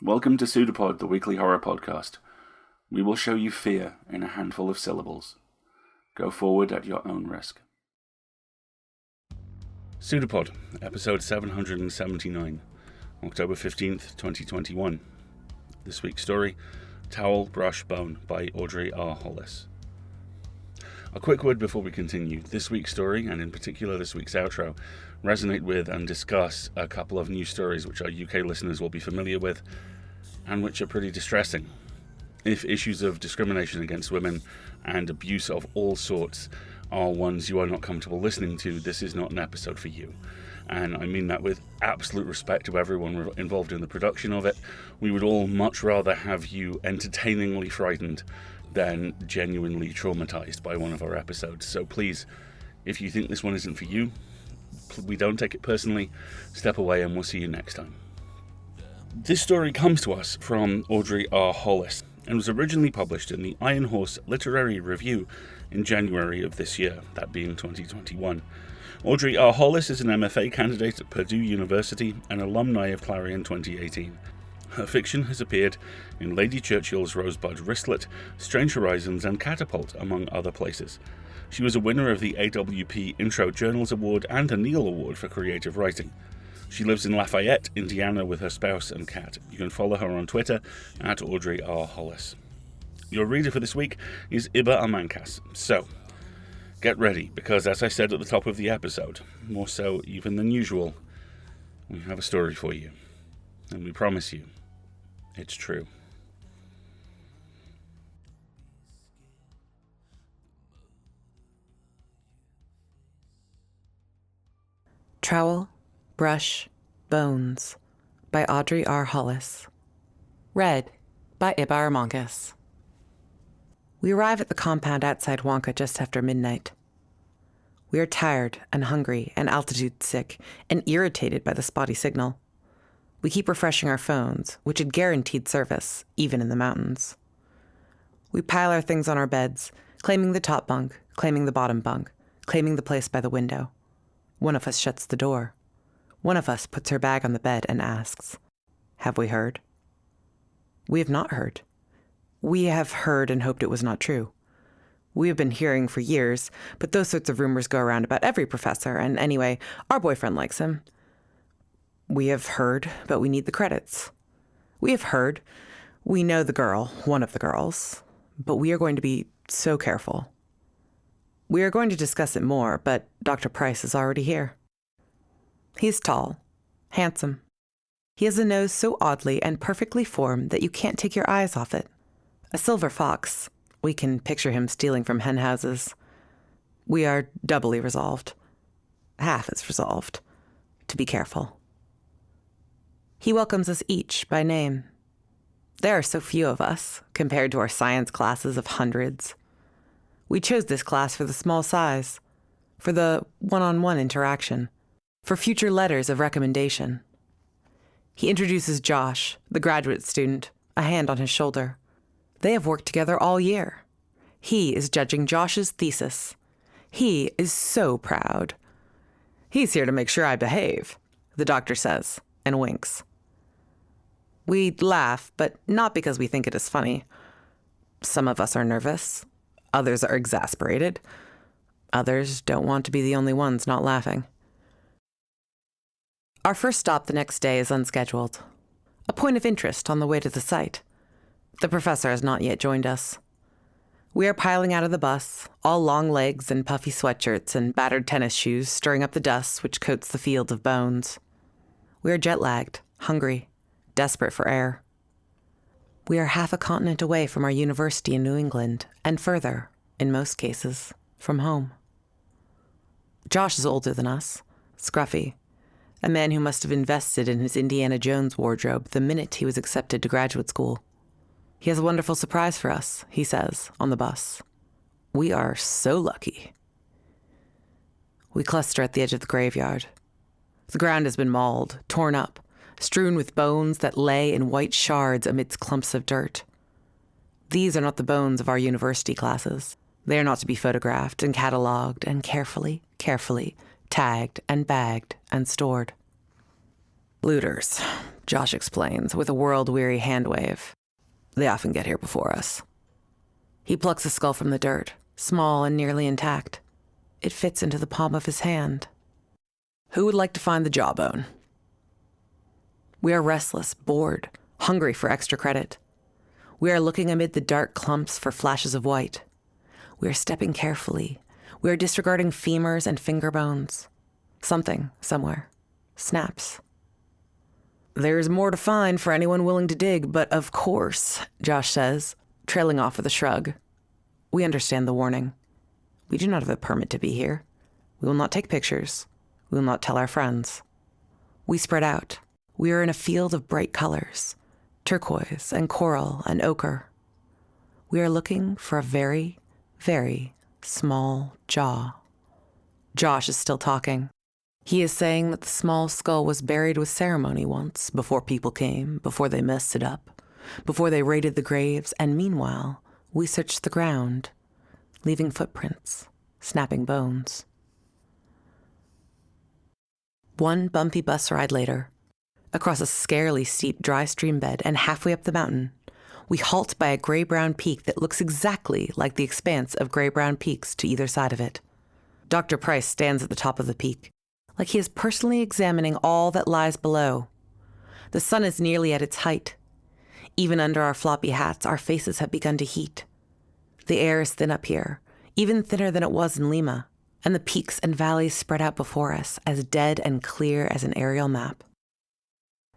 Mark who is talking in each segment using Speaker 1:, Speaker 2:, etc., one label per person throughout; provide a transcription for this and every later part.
Speaker 1: Welcome to Pseudopod, the weekly horror podcast. We will show you fear in a handful of syllables. Go forward at your own risk. Pseudopod, episode 779, October 15th, 2021. This week's story, Trowel, Brush, Bone by Audrey R. Hollis. A quick word before we continue. This week's story, and in particular this week's outro, resonate with and discuss a couple of news stories which our UK listeners will be familiar with, and which are pretty distressing. If issues of discrimination against women and abuse of all sorts are ones you are not comfortable listening to, this is not an episode for you. And I mean that with absolute respect to everyone involved in the production of it. We would all much rather have you entertainingly frightened than genuinely traumatized by one of our episodes. So please, if you think this one isn't for you, we don't take it personally. Step away and we'll see you next time. This story comes to us from Audrey R. Hollis and was originally published in the Iron Horse Literary Review in January of this year, that being 2021. Audrey R. Hollis is an MFA candidate at Purdue University and alumni of Clarion 2018. Her fiction has appeared in Lady Churchill's Rosebud Wristlet, Strange Horizons, and Catapult, among other places. She was a winner of the AWP Intro Journals Award and a Neal Award for Creative Writing. She lives in Lafayette, Indiana, with her spouse and cat. You can follow her on Twitter at Audrey R. Hollis. Your reader for this week is Iba Amankas. So, get ready, because as I said at the top of the episode, more so even than usual, we have a story for you. And we promise you, it's true.
Speaker 2: Trowel, Brush, Bones by Audrey R. Hollis. Read by Iba Amankas. We arrive at the compound outside Wonka just after midnight. We are tired and hungry and altitude sick and irritated by the spotty signal. We keep refreshing our phones, which had guaranteed service, even in the mountains. We pile our things on our beds, claiming the top bunk, claiming the bottom bunk, claiming the place by the window. One of us shuts the door. One of us puts her bag on the bed and asks, "Have we heard?" We have not heard. We have heard and hoped it was not true. We have been hearing for years, but those sorts of rumors go around about every professor, and anyway, our boyfriend likes him. We have heard, but we need the credits. We have heard. We know the girl, one of the girls, but we are going to be so careful. We are going to discuss it more, but Dr. Price is already here. He's tall, handsome. He has a nose so oddly and perfectly formed that you can't take your eyes off it. A silver fox. We can picture him stealing from hen houses. We are doubly resolved, half as resolved, to be careful. He welcomes us each by name. There are so few of us, compared to our science classes of hundreds. We chose this class for the small size, for the one-on-one interaction, for future letters of recommendation. He introduces Josh, the graduate student, a hand on his shoulder. They have worked together all year. He is judging Josh's thesis. He is so proud. "He's here to make sure I behave," the doctor says, and winks. We laugh, but not because we think it is funny. Some of us are nervous. Others are exasperated. Others don't want to be the only ones not laughing. Our first stop the next day is unscheduled. A point of interest on the way to the site. The professor has not yet joined us. We are piling out of the bus, all long legs and puffy sweatshirts and battered tennis shoes, stirring up the dust which coats the field of bones. We are jet-lagged, hungry, desperate for air. We are half a continent away from our university in New England, and further, in most cases, from home. Josh is older than us, scruffy, a man who must have invested in his Indiana Jones wardrobe the minute he was accepted to graduate school. He has a wonderful surprise for us, he says, on the bus. We are so lucky. We cluster at the edge of the graveyard. The ground has been mauled, torn up, strewn with bones that lay in white shards amidst clumps of dirt. These are not the bones of our university classes. They are not to be photographed and catalogued and carefully tagged and bagged and stored. Looters, Josh explains with a world-weary hand wave. They often get here before us. He plucks a skull from the dirt, small and nearly intact. It fits into the palm of his hand. Who would like to find the jawbone? We are restless, bored, hungry for extra credit. We are looking amid the dark clumps for flashes of white. We are stepping carefully. We are disregarding femurs and finger bones. Something, somewhere, snaps. There's more to find for anyone willing to dig, but of course, Josh says, trailing off with a shrug. We understand the warning. We do not have a permit to be here. We will not take pictures. We will not tell our friends. We spread out. We are in a field of bright colors, turquoise and coral and ochre. We are looking for a very, very small jaw. Josh is still talking. He is saying that the small skull was buried with ceremony once, before people came, before they messed it up, before they raided the graves, and meanwhile, we searched the ground, leaving footprints, snapping bones. One bumpy bus ride later, across a scarily steep dry stream bed and halfway up the mountain, we halt by a gray-brown peak that looks exactly like the expanse of gray-brown peaks to either side of it. Dr. Price stands at the top of the peak, like he is personally examining all that lies below. The sun is nearly at its height. Even under our floppy hats, our faces have begun to heat. The air is thin up here, even thinner than it was in Lima, and the peaks and valleys spread out before us, as dead and clear as an aerial map.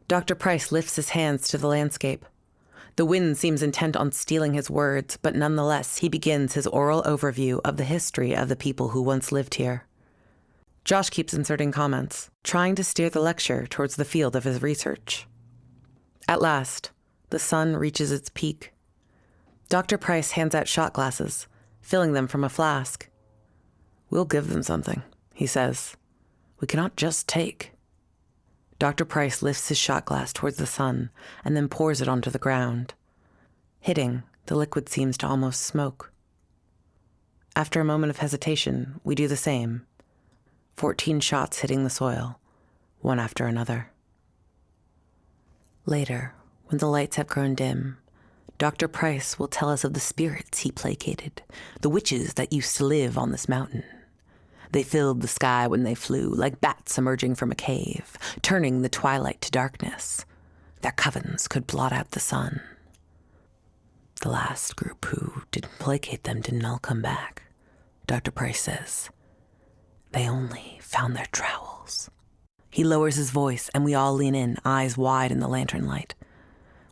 Speaker 2: Dr. Price lifts his hands to the landscape. The wind seems intent on stealing his words, but nonetheless, he begins his oral overview of the history of the people who once lived here. Josh keeps inserting comments, trying to steer the lecture towards the field of his research. At last, the sun reaches its peak. Dr. Price hands out shot glasses, filling them from a flask. We'll give them something, he says. We cannot just take. Dr. Price lifts his shot glass towards the sun and then pours it onto the ground. Hitting, the liquid seems to almost smoke. After a moment of hesitation, we do the same. 14 shots hitting the soil, one after another. Later, when the lights have grown dim, Dr. Price will tell us of the spirits he placated, the witches that used to live on this mountain. They filled the sky when they flew, like bats emerging from a cave, turning the twilight to darkness. Their covens could blot out the sun. The last group who didn't placate them didn't all come back, Dr. Price says. They only found their trowels. He lowers his voice, and we all lean in, eyes wide in the lantern light.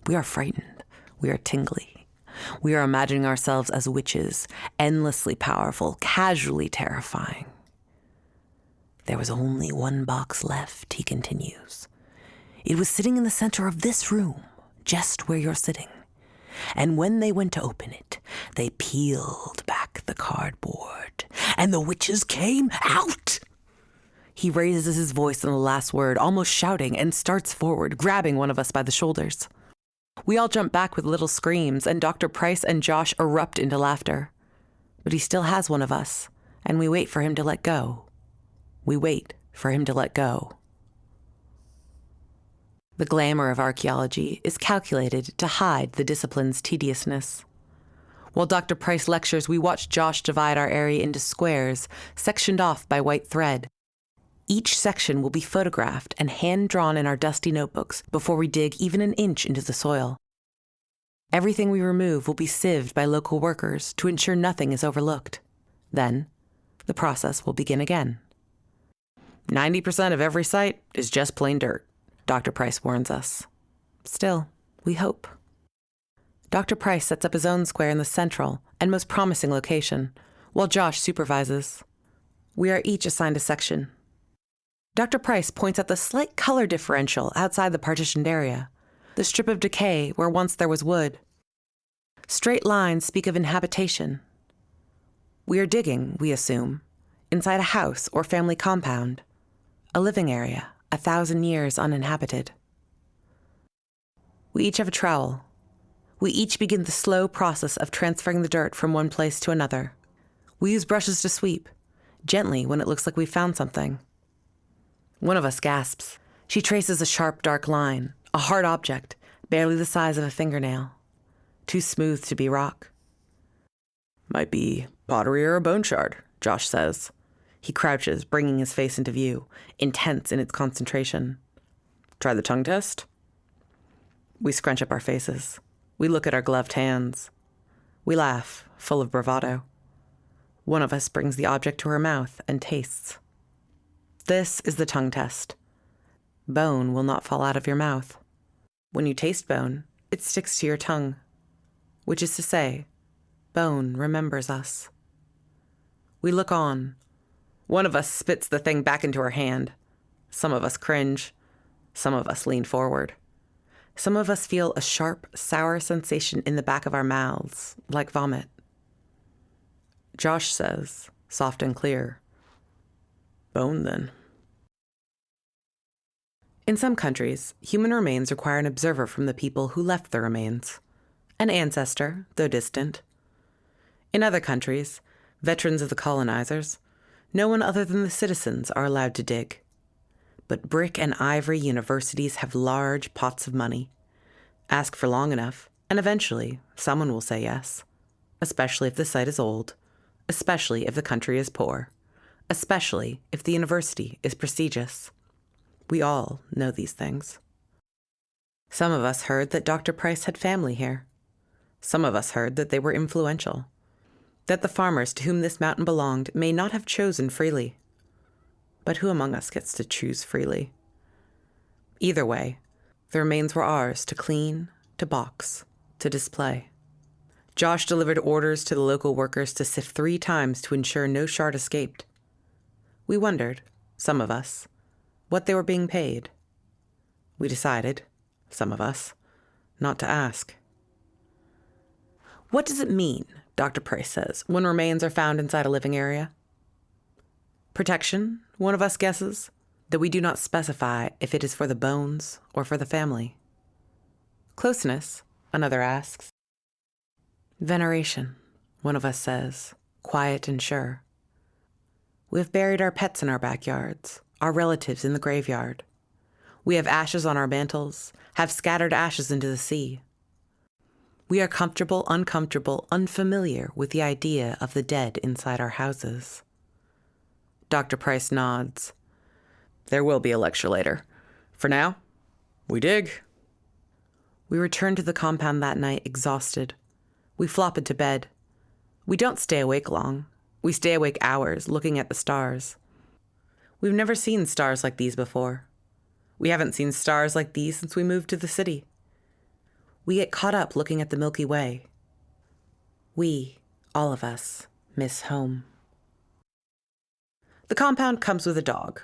Speaker 2: We are frightened. We are tingly. We are imagining ourselves as witches, endlessly powerful, casually terrifying. There was only one box left, he continues. It was sitting in the center of this room, just where you're sitting. And when they went to open it, they peeled back the cardboard, and the witches came out. He raises his voice on the last word, almost shouting, and starts forward, grabbing one of us by the shoulders. We all jump back with little screams, and Dr. Price and Josh erupt into laughter. But he still has one of us, and we wait for him to let go. We wait for him to let go. The glamour of archaeology is calculated to hide the discipline's tediousness. While Dr. Price lectures, we watch Josh divide our area into squares, sectioned off by white thread. Each section will be photographed and hand-drawn in our dusty notebooks before we dig even an inch into the soil. Everything we remove will be sieved by local workers to ensure nothing is overlooked. Then, the process will begin again. 90% of every site is just plain dirt, Dr. Price warns us. Still, we hope. Dr. Price sets up his own square in the central and most promising location, while Josh supervises. We are each assigned a section. Dr. Price points out the slight color differential outside the partitioned area, the strip of decay where once there was wood. Straight lines speak of inhabitation. We are digging, we assume, inside a house or family compound, a living area, 1,000 years uninhabited. We each have a trowel. We each begin the slow process of transferring the dirt from one place to another. We use brushes to sweep, gently when it looks like we've found something. One of us gasps. She traces a sharp, dark line, a hard object, barely the size of a fingernail. Too smooth to be rock. Might be pottery or a bone shard, Josh says. He crouches, bringing his face into view, intense in its concentration. Try the tongue test? We scrunch up our faces. We look at our gloved hands. We laugh, full of bravado. One of us brings the object to her mouth and tastes. This is the tongue test. Bone will not fall out of your mouth. When you taste bone, it sticks to your tongue, which is to say, bone remembers us. We look on. One of us spits the thing back into her hand. Some of us cringe. Some of us lean forward. Some of us feel a sharp, sour sensation in the back of our mouths, like vomit. Josh says, soft and clear, bone then. In some countries, human remains require an observer from the people who left the remains, an ancestor, though distant. In other countries, veterans of the colonizers, no one other than the citizens are allowed to dig. But brick and ivory universities have large pots of money. Ask for long enough, and eventually someone will say yes, especially if the site is old, especially if the country is poor, especially if the university is prestigious. We all know these things. Some of us heard that Dr. Price had family here. Some of us heard that they were influential, that the farmers to whom this mountain belonged may not have chosen freely. But who among us gets to choose freely? Either way, the remains were ours to clean, to box, to display. Josh delivered orders to the local workers to sift 3 times to ensure no shard escaped. We wondered, some of us, what they were being paid. We decided, some of us, not to ask. What does it mean, Dr. Price says, when remains are found inside a living area? Protection, one of us guesses, though we do not specify if it is for the bones or for the family. Closeness, another asks. Veneration, one of us says, quiet and sure. We have buried our pets in our backyards, our relatives in the graveyard. We have ashes on our mantles, have scattered ashes into the sea. We are comfortable, uncomfortable, unfamiliar with the idea of the dead inside our houses. Dr. Price nods. There will be a lecture later. For now, we dig. We return to the compound that night exhausted. We flop into bed. We don't stay awake long. We stay awake hours looking at the stars. We've never seen stars like these before. We haven't seen stars like these since we moved to the city. We get caught up looking at the Milky Way. We, all of us, miss home. The compound comes with a dog.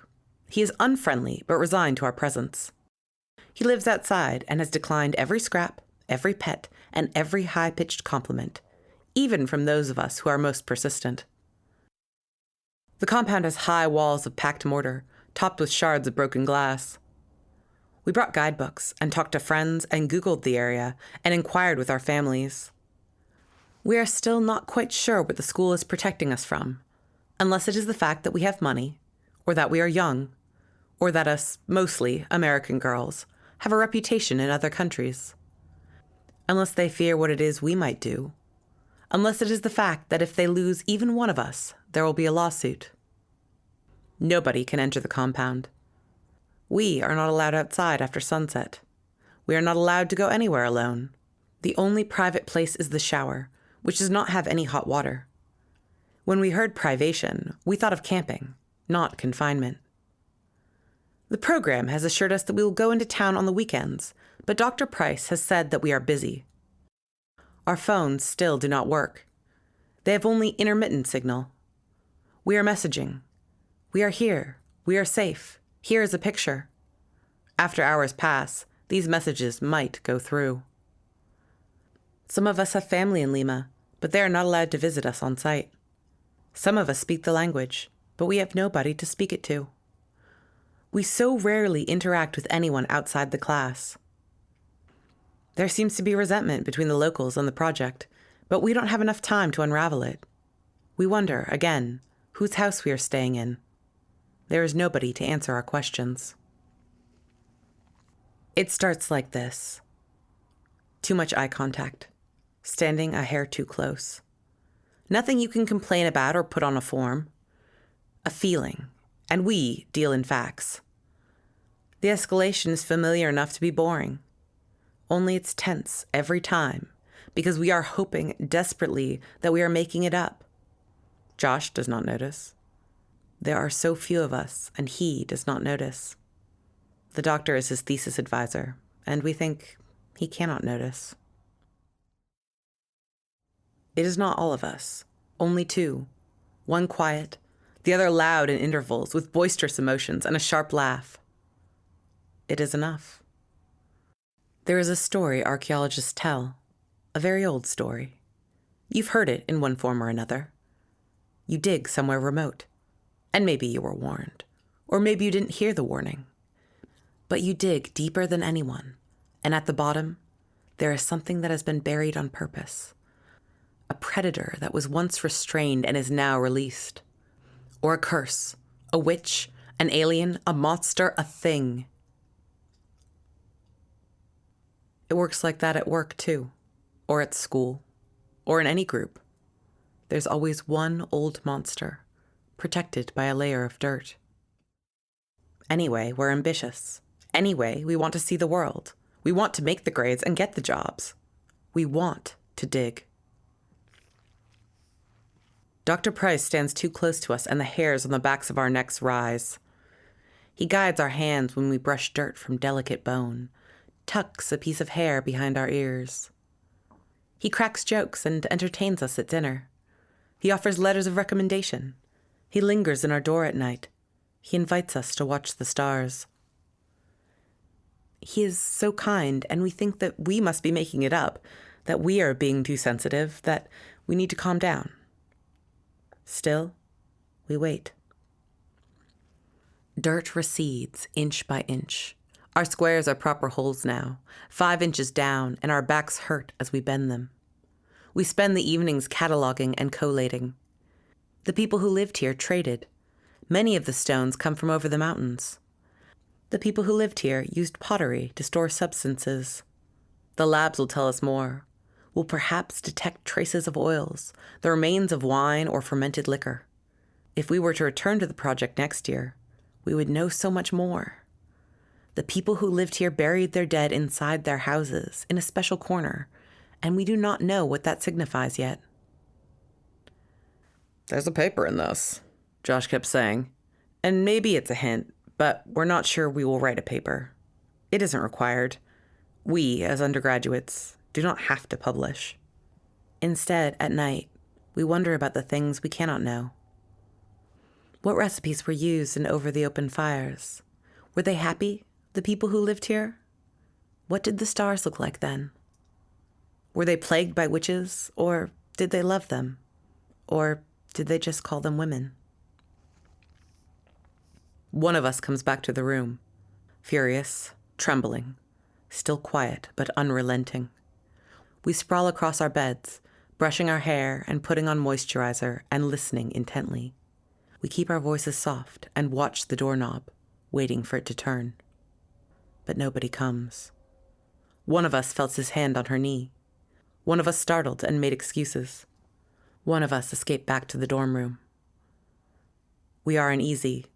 Speaker 2: He is unfriendly but resigned to our presence. He lives outside and has declined every scrap, every pet, and every high-pitched compliment, even from those of us who are most persistent. The compound has high walls of packed mortar, topped with shards of broken glass. We brought guidebooks and talked to friends and Googled the area and inquired with our families. We are still not quite sure what the school is protecting us from, unless it is the fact that we have money, or that we are young, or that us, mostly American girls, have a reputation in other countries. Unless they fear what it is we might do. Unless it is the fact that if they lose even one of us, there will be a lawsuit. Nobody can enter the compound. We are not allowed outside after sunset. We are not allowed to go anywhere alone. The only private place is the shower, which does not have any hot water. When we heard privation, we thought of camping, not confinement. The program has assured us that we will go into town on the weekends, but Dr. Price has said that we are busy. Our phones still do not work. They have only intermittent signal. We are messaging. We are here. We are safe. Here is a picture. After hours pass, these messages might go through. Some of us have family in Lima, but they are not allowed to visit us on site. Some of us speak the language, but we have nobody to speak it to. We so rarely interact with anyone outside the class. There seems to be resentment between the locals and the project, but we don't have enough time to unravel it. We wonder, again, whose house we are staying in. There is nobody to answer our questions. It starts like this. Too much eye contact. Standing a hair too close. Nothing you can complain about or put on a form. A feeling. And we deal in facts. The escalation is familiar enough to be boring. Only it's tense every time because we are hoping desperately that we are making it up. Josh does not notice. There are so few of us, and he does not notice. The doctor is his thesis advisor, and we think he cannot notice. It is not all of us, only two. One quiet, the other loud in intervals with boisterous emotions and a sharp laugh. It is enough. There is a story archaeologists tell, a very old story. You've heard it in one form or another. You dig somewhere remote, and maybe you were warned, or maybe you didn't hear the warning. But you dig deeper than anyone, and at the bottom, there is something that has been buried on purpose. A predator that was once restrained and is now released. Or a curse, a witch, an alien, a monster, a thing. It works like that at work, too, or at school, or in any group. There's always one old monster, protected by a layer of dirt. Anyway, we're ambitious. Anyway, we want to see the world. We want to make the grades and get the jobs. We want to dig. Dr. Price stands too close to us and the hairs on the backs of our necks rise. He guides our hands when we brush dirt from delicate bone, tucks a piece of hair behind our ears. He cracks jokes and entertains us at dinner. He offers letters of recommendation. He lingers in our door at night. He invites us to watch the stars. He is so kind, and we think that we must be making it up, that we are being too sensitive, that we need to calm down. Still, we wait. Dirt recedes inch by inch. Our squares are proper holes now, 5 inches down, and our backs hurt as we bend them. We spend the evenings cataloging and collating. The people who lived here traded. Many of the stones come from over the mountains. The people who lived here used pottery to store substances. The labs will tell us more. Will perhaps detect traces of oils, the remains of wine or fermented liquor. If we were to return to the project next year, we would know so much more. The people who lived here buried their dead inside their houses, in a special corner, and we do not know what that signifies yet. There's a paper in this, Josh kept saying, and maybe it's a hint, but we're not sure we will write a paper. It isn't required. We, as undergraduates, do not have to publish. Instead, at night, we wonder about the things we cannot know. What recipes were used in over the open fires? Were they happy, the people who lived here? What did the stars look like then? Were they plagued by witches, or did they love them? Or did they just call them women? One of us comes back to the room, furious, trembling, still quiet but unrelenting. We sprawl across our beds, brushing our hair and putting on moisturizer and listening intently. We keep our voices soft and watch the doorknob, waiting for it to turn. But nobody comes. One of us felt his hand on her knee. One of us startled and made excuses. One of us escaped back to the dorm room. We are uneasy.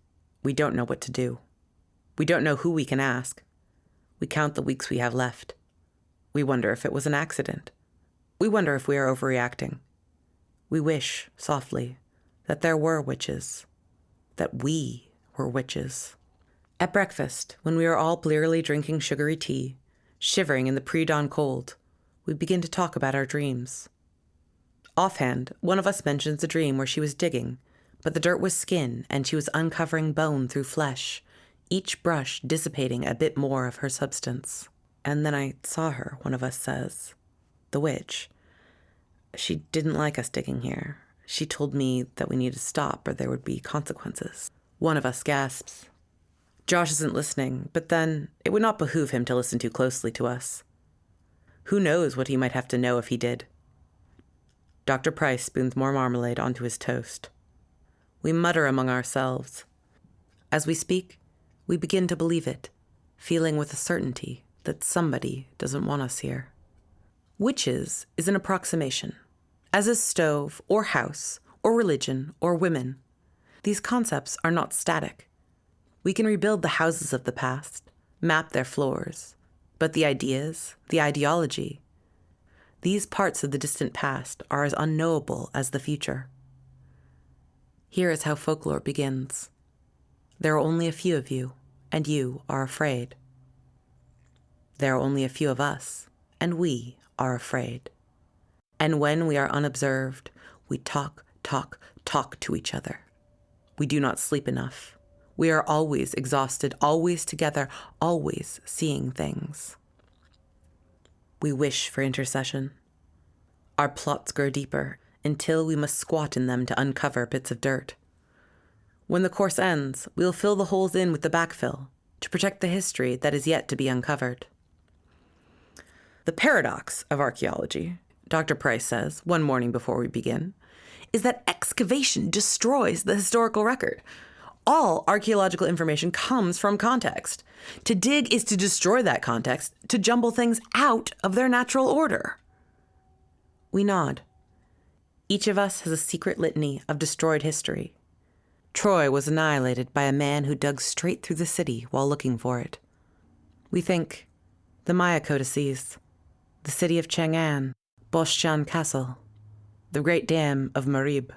Speaker 2: We don't know what to do. We don't know who we can ask. We count the weeks we have left. We wonder if it was an accident. We wonder if we are overreacting. We wish, softly, that there were witches. That we were witches. At breakfast, when we are all blearily drinking sugary tea, shivering in the pre-dawn cold, we begin to talk about our dreams. Offhand, one of us mentions a dream where she was digging, but the dirt was skin and she was uncovering bone through flesh, each brush dissipating a bit more of her substance. And then I saw her, one of us says. The witch. She didn't like us digging here. She told me that we needed to stop or there would be consequences. One of us gasps. Josh isn't listening, but then it would not behoove him to listen too closely to us. Who knows what he might have to know if he did? Dr. Price spoons more marmalade onto his toast. We mutter among ourselves. As we speak, we begin to believe it, feeling with a certainty that somebody doesn't want us here. Witches is an approximation, as is stove or house or religion or women. These concepts are not static. We can rebuild the houses of the past, map their floors, but the ideas, the ideology, these parts of the distant past are as unknowable as the future. Here is how folklore begins. There are only a few of you, and you are afraid. There are only a few of us, and we are afraid. And when we are unobserved, we talk to each other. We do not sleep enough. We are always exhausted, always together, always seeing things. We wish for intercession. Our plots grow deeper until we must squat in them to uncover bits of dirt. When the course ends, we will fill the holes in with the backfill to protect the history that is yet to be uncovered. The paradox of archaeology, Dr. Price says, one morning before we begin, is that excavation destroys the historical record. All archaeological information comes from context. To dig is to destroy that context, to jumble things out of their natural order. We nod. Each of us has a secret litany of destroyed history. Troy was annihilated by a man who dug straight through the city while looking for it. We think the Maya codices, the city of Chang'an, Boschan Castle, the Great Dam of Marib.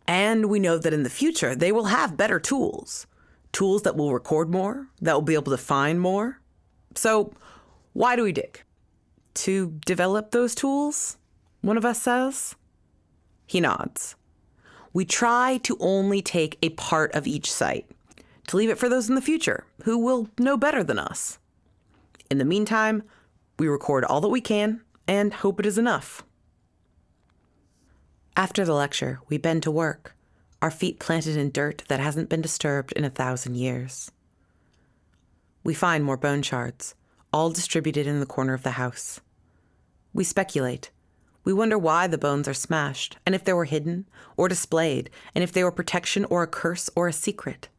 Speaker 2: And we know that in the future, they will have better tools. Tools that will record more, that will be able to find more. So why do we dig? To develop those tools? One of us says. He nods. We try to only take a part of each site, to leave it for those in the future who will know better than us. In the meantime, we record all that we can and hope it is enough. After the lecture, we bend to work, our feet planted in dirt that hasn't been disturbed in 1,000 years. We find more bone shards, all distributed in the corner of the house. We speculate. We wonder why the bones are smashed, and if they were hidden or displayed, and if they were protection or a curse or a secret.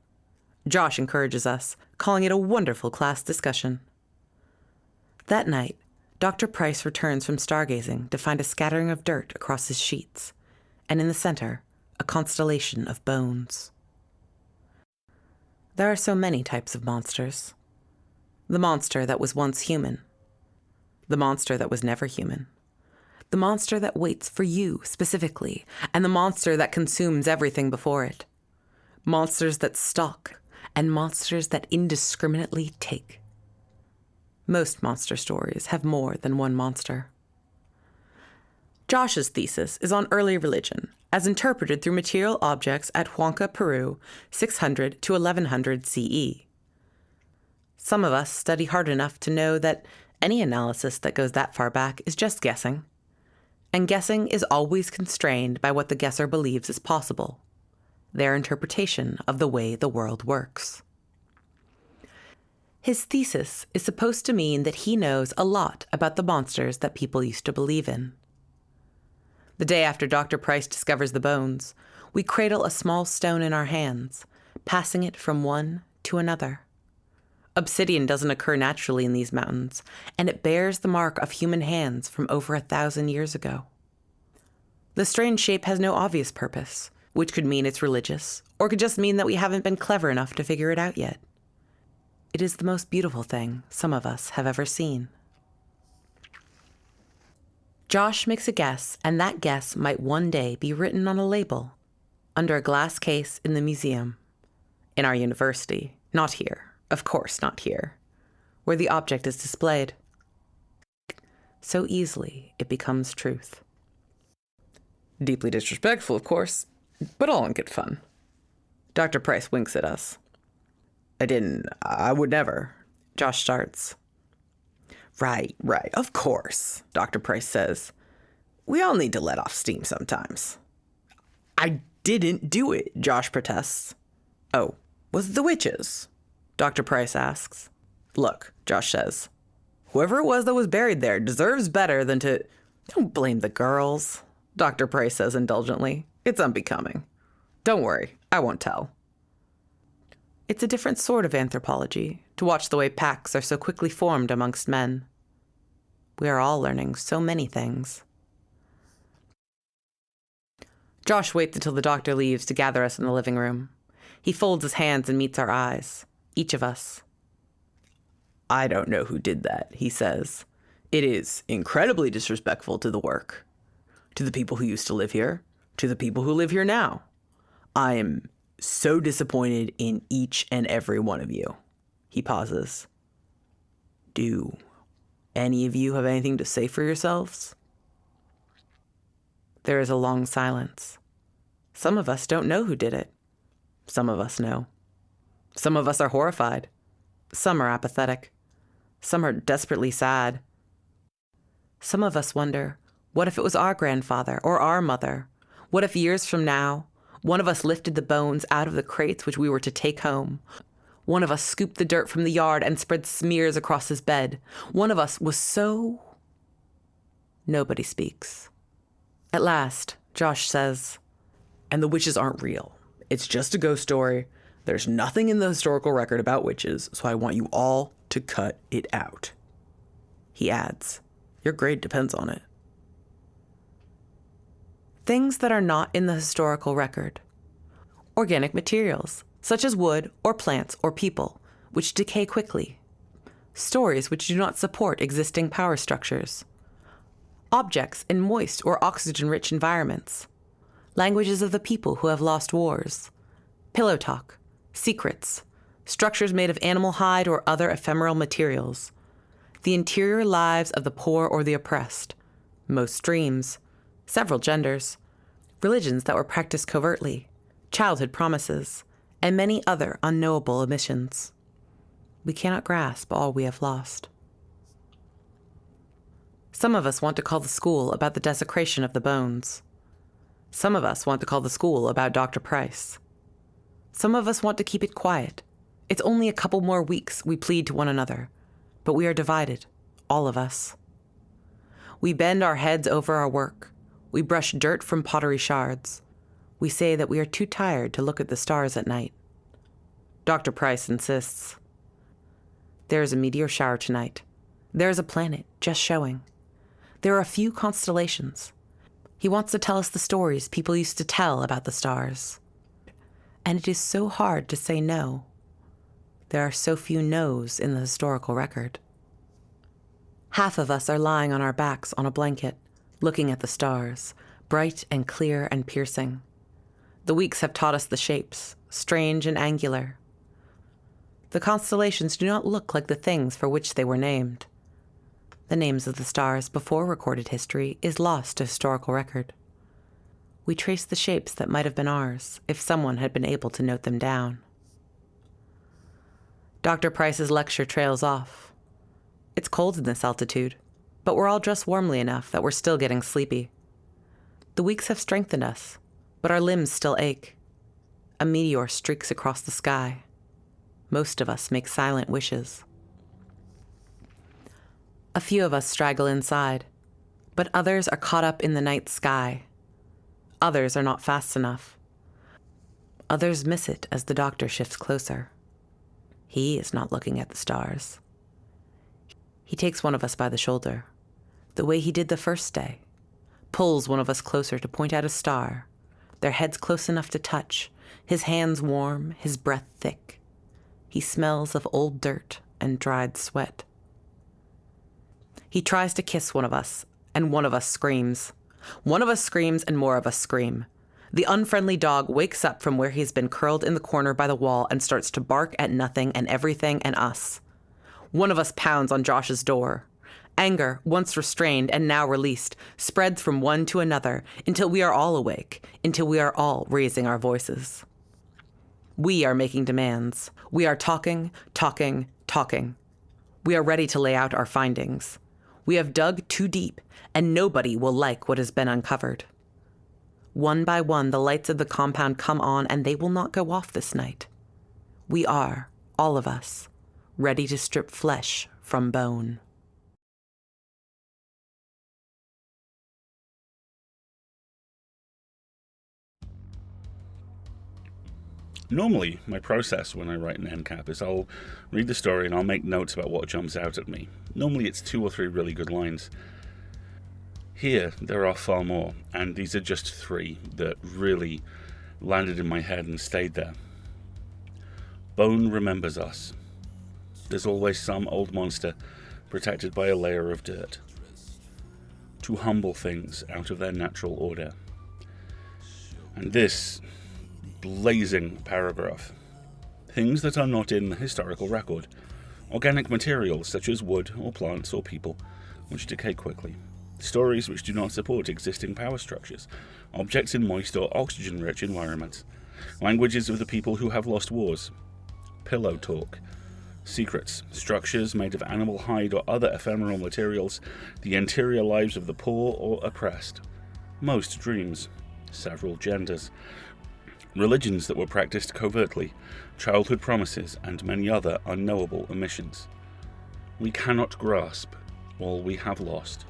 Speaker 2: Josh encourages us, calling it a wonderful class discussion. That night, Dr. Price returns from stargazing to find a scattering of dirt across his sheets, and in the center, a constellation of bones. There are so many types of monsters. The monster that was once human. The monster that was never human. The monster that waits for you specifically, and the monster that consumes everything before it. Monsters that stalk, and monsters that indiscriminately take. Most monster stories have more than one monster. Josh's thesis is on early religion, as interpreted through material objects at Huanca, Peru, 600 to 1100 CE. Some of us study hard enough to know that any analysis that goes that far back is just guessing. And guessing is always constrained by what the guesser believes is possible, their interpretation of the way the world works. His thesis is supposed to mean that he knows a lot about the monsters that people used to believe in. The day after Dr. Price discovers the bones, we cradle a small stone in our hands, passing it from one to another. Obsidian doesn't occur naturally in these mountains, and it bears the mark of human hands from over 1,000 years ago. The strange shape has no obvious purpose, which could mean it's religious, or could just mean that we haven't been clever enough to figure it out yet. It is the most beautiful thing some of us have ever seen. Josh makes a guess, and that guess might one day be written on a label, under a glass case in the museum, in our university, not here. Of course not here, where the object is displayed. So easily it becomes truth. Deeply disrespectful, of course, but all in good fun. Dr. Price winks at us. I would never, Josh starts. Right, of course, Dr. Price says. We all need to let off steam sometimes. I didn't do it, Josh protests. Oh, was it the witches? Dr. Price asks. Look, Josh says, whoever it was that was buried there deserves better than to... Don't blame the girls, Dr. Price says indulgently. It's unbecoming. Don't worry, I won't tell. It's a different sort of anthropology, to watch the way packs are so quickly formed amongst men. We are all learning so many things. Josh waits until the doctor leaves to gather us in the living room. He folds his hands and meets our eyes, each of us.
Speaker 3: "I don't know who did that," he says. "It is incredibly disrespectful to the work, to the people who used to live here, to the people who live here now. I am so disappointed in each and every one of you." He pauses. "Do any of you have anything to say for yourselves?"
Speaker 2: There is a long silence. Some of us don't know who did it. Some of us know. Some of us are horrified. Some are apathetic. Some are desperately sad. Some of us wonder, what if it was our grandfather or our mother? What if years from now, one of us lifted the bones out of the crates which we were to take home? One of us scooped the dirt from the yard and spread smears across his bed. One of us was so... Nobody speaks. At last, Josh says,
Speaker 3: "And the witches aren't real. It's just a ghost story. There's nothing in the historical record about witches, so I want you all to cut it out." He adds, "Your grade depends on it."
Speaker 2: things that are not in the historical record. Organic materials, such as wood or plants or people, which decay quickly. Stories which do not support existing power structures. Objects in moist or oxygen-rich environments. Languages of the people who have lost wars. Pillow talk, secrets, structures made of animal hide or other ephemeral materials. The interior lives of the poor or the oppressed. Most dreams. Several genders. Religions that were practiced covertly. Childhood promises. And many other unknowable omissions. We cannot grasp all we have lost. Some of us want to call the school about the desecration of the bones. Some of us want to call the school about Dr. Price. Some of us want to keep it quiet. It's only a couple more weeks, we plead to one another. But we are divided, all of us. We bend our heads over our work. We brush dirt from pottery shards. We say that we are too tired to look at the stars at night. Dr. Price insists. There is a meteor shower tonight. There is a planet just showing. There are a few constellations. He wants to tell us the stories people used to tell about the stars. And it is so hard to say no. There are so few no's in the historical record. Half of us are lying on our backs on a blanket, looking at the stars, bright and clear and piercing. The weeks have taught us the shapes, strange and angular. The constellations do not look like the things for which they were named. The names of the stars before recorded history is lost to historical record. We trace the shapes that might have been ours if someone had been able to note them down. Dr. Price's lecture trails off. It's cold in this altitude, but we're all dressed warmly enough that we're still getting sleepy. The weeks have strengthened us, but our limbs still ache. A meteor streaks across the sky. Most of us make silent wishes. A few of us straggle inside, but others are caught up in the night sky. Others are not fast enough. Others miss it as the doctor shifts closer. He is not looking at the stars. He takes one of us by the shoulder, the way he did the first day, pulls one of us closer to point out a star, their heads close enough to touch, his hands warm, his breath thick. He smells of old dirt and dried sweat. He tries to kiss one of us, and one of us screams. One of us screams, and more of us scream. The unfriendly dog wakes up from where he's been curled in the corner by the wall and starts to bark at nothing and everything and us. One of us pounds on Josh's door. Anger, once restrained and now released, spreads from one to another until we are all awake, until we are all raising our voices. We are making demands. We are talking, talking, talking. We are ready to lay out our findings. We have dug too deep, and nobody will like what has been uncovered. One by one, the lights of the compound come on, and they will not go off this night. We are, all of us, ready to strip flesh from bone.
Speaker 1: Normally, my process when I write an end cap is I'll read the story and I'll make notes about what jumps out at me. Normally it's 2 or 3 really good lines. Here, there are far more, and these are just 3 that really landed in my head and stayed there. Bone remembers us. There's always some old monster protected by a layer of dirt to humble things out of their natural order. And this blazing paragraph. Things that are not in the historical record. Organic materials such as wood or plants or people, which decay quickly. Stories which do not support existing power structures. Objects in moist or oxygen-rich environments. Languages of the people who have lost wars. Pillow talk. Secrets. Structures made of animal hide or other ephemeral materials. The interior lives of the poor or oppressed. Most dreams. Several genders. Religions that were practiced covertly, childhood promises, and many other unknowable omissions. We cannot grasp all we have lost.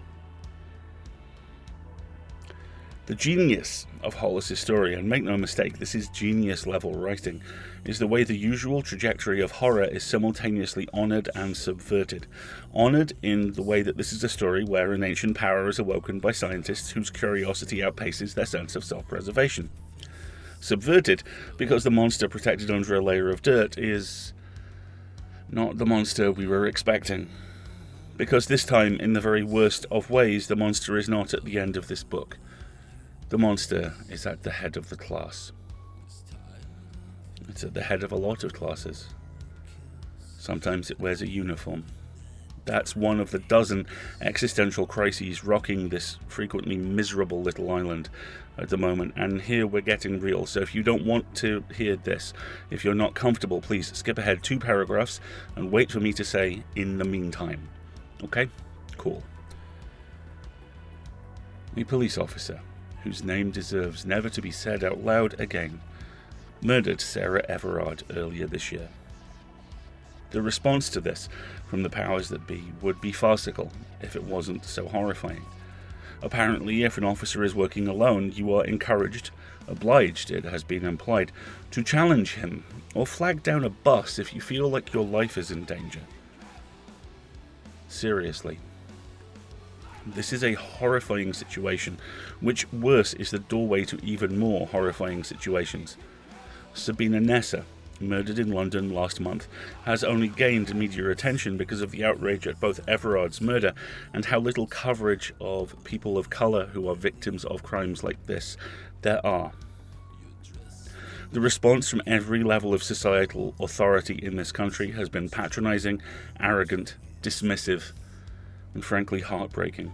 Speaker 1: The genius of Hollis's story, and make no mistake, this is genius-level writing, is the way the usual trajectory of horror is simultaneously honoured and subverted. Honoured in the way that this is a story where an ancient power is awoken by scientists whose curiosity outpaces their sense of self-preservation. Subverted because the monster protected under a layer of dirt is not the monster we were expecting. Because this time, in the very worst of ways, the monster is not at the end of this book. The monster is at the head of the class. It's at the head of a lot of classes. Sometimes it wears a uniform. That's one of the dozen existential crises rocking this frequently miserable little island at the moment, and here we're getting real. So if you don't want to hear this, if you're not comfortable, please skip ahead 2 paragraphs and wait for me to say, in the meantime. Okay? Cool. A police officer, whose name deserves never to be said out loud again, murdered Sarah Everard earlier this year. The response to this from the powers that be would be farcical if it wasn't so horrifying. Apparently, if an officer is working alone, you are encouraged, obliged, it has been implied, to challenge him or flag down a bus if you feel like your life is in danger. Seriously. This is a horrifying situation, which, worse, is the doorway to even more horrifying situations. Sabina Nessa, murdered in London last month, has only gained media attention because of the outrage at both Everard's murder and how little coverage of people of colour who are victims of crimes like this there are. The response from every level of societal authority in this country has been patronising, arrogant, dismissive, and frankly heartbreaking.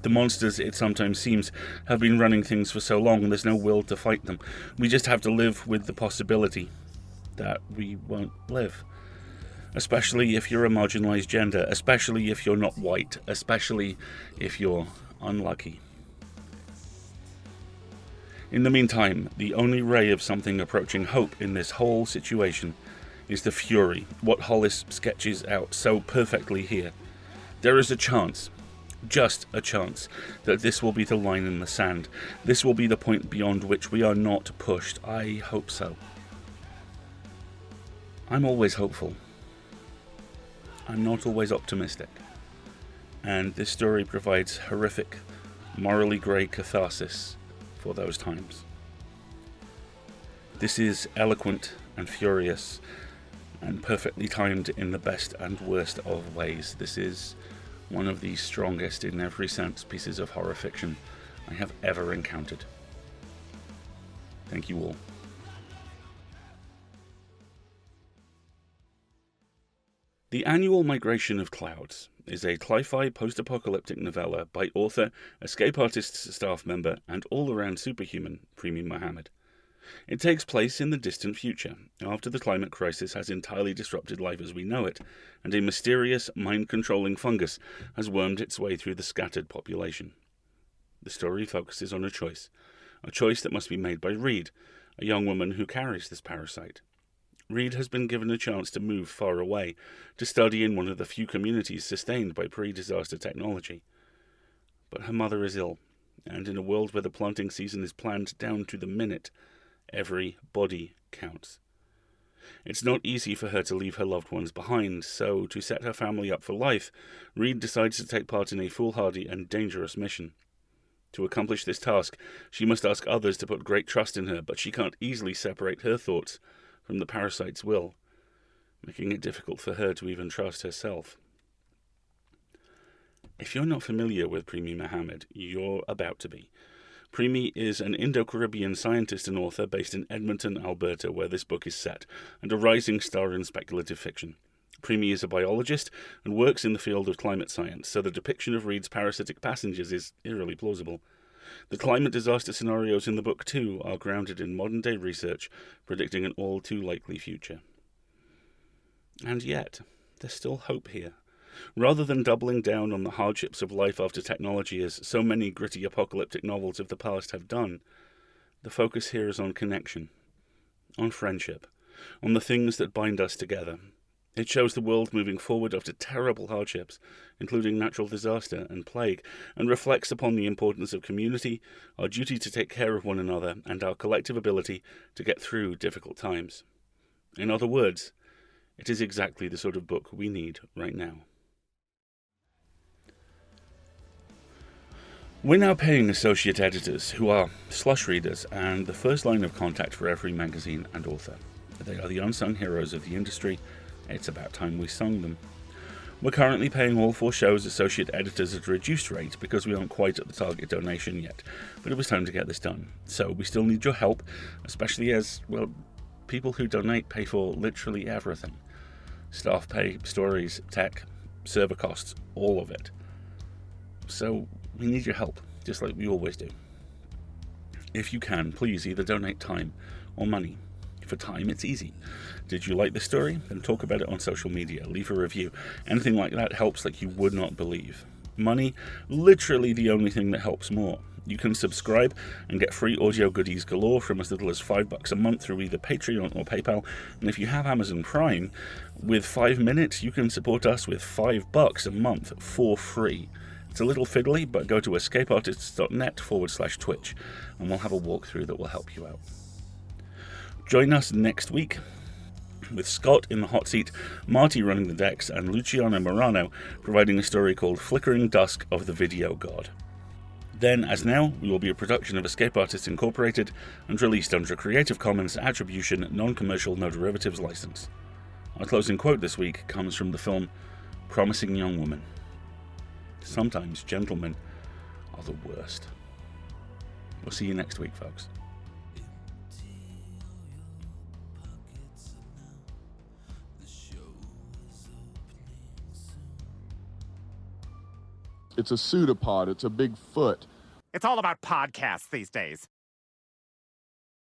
Speaker 1: The monsters, it sometimes seems, have been running things for so long there's no will to fight them. We just have to live with the possibility that we won't live. Especially if you're a marginalised gender, especially if you're not white, especially if you're unlucky. In the meantime, the only ray of something approaching hope in this whole situation is the fury, what Hollis sketches out so perfectly here. There is a chance, just a chance, that this will be the line in the sand. This will be the point beyond which we are not pushed. I hope so. I'm always hopeful. I'm not always optimistic. And this story provides horrific, morally grey catharsis for those times. This is eloquent and furious and perfectly timed in the best and worst of ways. This is one of the strongest in every sense pieces of horror fiction I have ever encountered. Thank you all. The Annual Migration of Clouds is a cli-fi post-apocalyptic novella by author, escape artists staff member, and all-around superhuman Premi Mohammed. It takes place in the distant future, after the climate crisis has entirely disrupted life as we know it, and a mysterious, mind-controlling fungus has wormed its way through the scattered population. The story focuses on a choice that must be made by Reed, a young woman who carries this parasite. Reed has been given a chance to move far away, to study in one of the few communities sustained by pre-disaster technology. But her mother is ill, and in a world where the planting season is planned down to the minute, Every body counts. It's not easy for her to leave her loved ones behind, so to set her family up for life, Reed decides to take part in a foolhardy and dangerous mission. To accomplish this task, she must ask others to put great trust in her, but she can't easily separate her thoughts from the parasite's will, making it difficult for her to even trust herself. If you're not familiar with Premi Mohammed, you're about to be. Premi is an Indo-Caribbean scientist and author based in Edmonton, Alberta, where this book is set, and a rising star in speculative fiction. Premi is a biologist and works in the field of climate science, so the depiction of Reed's parasitic passengers is eerily plausible. The climate disaster scenarios in the book, too, are grounded in modern-day research, predicting an all-too-likely future. And yet, there's still hope here. Rather than doubling down on the hardships of life after technology, as so many gritty apocalyptic novels of the past have done, the focus here is on connection, on friendship, on the things that bind us together. It shows the world moving forward after terrible hardships, including natural disaster and plague, and reflects upon the importance of community, our duty to take care of one another, and our collective ability to get through difficult times. In other words, it is exactly the sort of book we need right now. We're now paying associate editors, who are slush readers and the first line of contact for every magazine and author. They are the unsung heroes of the industry. It's about time we sung them. We're currently paying all 4 shows associate editors at a reduced rate because we aren't quite at the target donation yet, but it was time to get this done. So we still need your help, especially as, well, people who donate pay for literally everything. Staff pay, stories, tech, server costs, all of it. So we need your help, just like we always do. If you can, please either donate time or money. For time, it's easy. Did you like the story? Then talk about it on social media, leave a review. Anything like that helps like you would not believe. Money, literally the only thing that helps more. You can subscribe and get free audio goodies galore from as little as $5 a month through either Patreon or PayPal. And if you have Amazon Prime, with 5 minutes, you can support us with $5 a month for free. It's a little fiddly, but go to escapeartists.net/Twitch, and we'll have a walkthrough that will help you out. Join us next week with Scott in the hot seat, Marty running the decks, and Luciano Morano providing a story called Flickering Dusk of the Video God. Then, as now, we will be a production of Escape Artists Incorporated and released under a Creative Commons Attribution Non-Commercial No Derivatives license. Our closing quote this week comes from the film Promising Young Woman. Sometimes gentlemen are the worst. We'll see you next week, folks.
Speaker 4: It's a pseudopod. It's a big foot.
Speaker 5: It's all about podcasts these days.